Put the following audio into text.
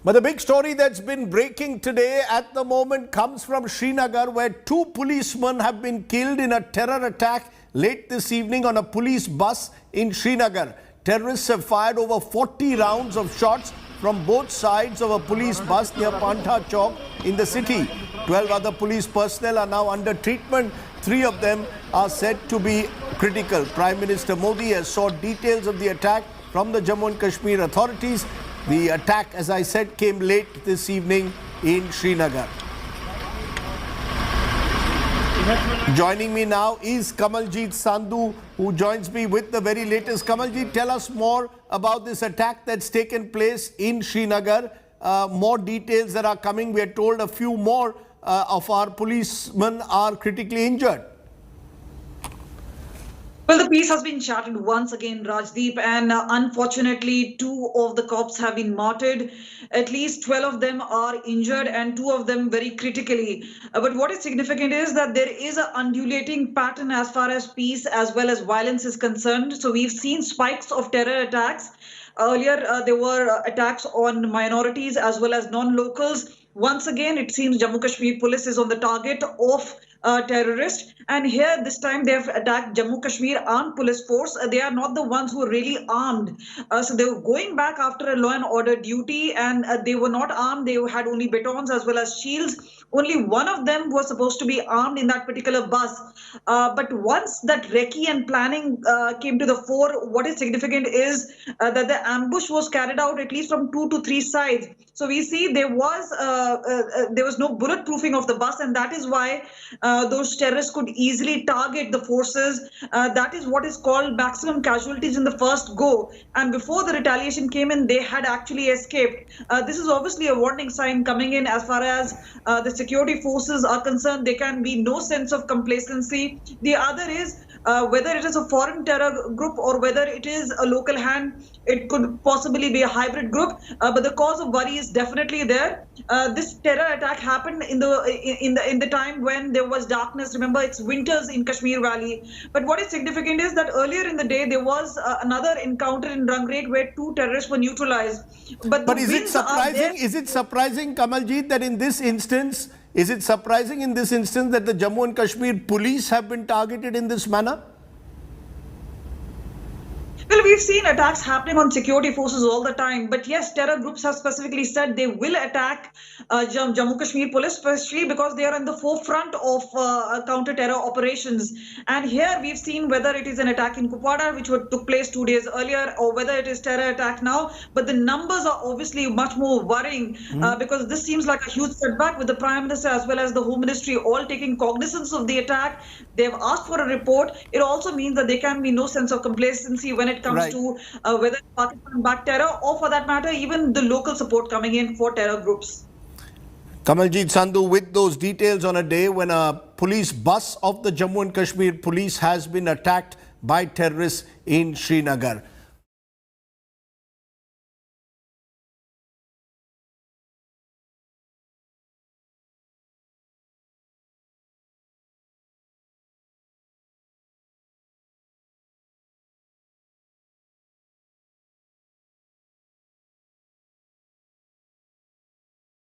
But the big story that's been breaking today at the moment comes from Srinagar, where two policemen have been killed in a terror attack late this evening on a police bus in Srinagar. Terrorists have fired over 40 rounds of shots from both sides of a police bus near Pantha Chowk in the city. 12 other police personnel are now under treatment. 3 of them are said to be critical. Prime Minister Modi has sought details of the attack from the Jammu and Kashmir authorities. The attack, as I said, came late this evening in Srinagar. Joining me now is Kamaljeet Sandhu, who joins me with the very latest. Kamaljeet, tell us more about this attack that's taken place in Srinagar. More details that are coming. We are told a few more of our policemen are critically injured. Well, the peace has been shattered once again, Rajdeep, and unfortunately, 2 of the cops have been martyred. At least 12 of them are injured and 2 of them very critically. But what is significant is that there is an undulating pattern as far as peace as well as violence is concerned. So we've seen spikes of terror attacks. Earlier, there were attacks on minorities as well as non-locals. Once again, it seems Jammu Kashmir police is on the target of terrorists, and here this time they have attacked Jammu Kashmir armed police force. They are not the ones who are really armed, so they were going back after a law and order duty, and they were not armed. They had only batons as well as shields. Only one of them was supposed to be armed in that particular bus, but once that recce and planning came to the fore, what is significant is that the ambush was carried out at least from 2 to 3 sides. So we see there was no bulletproofing of the bus, and that is why those terrorists could easily target the forces. That is what is called maximum casualties in the first go. And before the retaliation came in, they had actually escaped. This is obviously a warning sign coming in as far as the security forces are concerned. There can be no sense of complacency. The other is whether it is a foreign terror group or whether it is a local hand, it could possibly be a hybrid group. But the cause of worry is definitely there. This terror attack happened in the time when there was darkness. Remember, it's winters in Kashmir Valley. But what is significant is that earlier in the day there was another encounter in Rangret where 2 terrorists were neutralized. But is it surprising? Is it surprising, Kamaljeet, that in this instance? Is it surprising in this instance that the Jammu and Kashmir police have been targeted in this manner? Well, we've seen attacks happening on security forces all the time. But yes, terror groups have specifically said they will attack Jammu Kashmir police, especially because they are in the forefront of counter-terror operations. And here we've seen whether it is an attack in Kupwara, which took place 2 days earlier, or whether it is terror attack now. But the numbers are obviously much more worrying because this seems like a huge setback, with the Prime Minister as well as the Home Ministry all taking cognizance of the attack. They've asked for a report. It also means that there can be no sense of complacency when it comes to whether Pakistan-backed terror or, for that matter, even the local support coming in for terror groups. Kamaljeet Sandhu with those details on a day when a police bus of the Jammu and Kashmir police has been attacked by terrorists in Srinagar.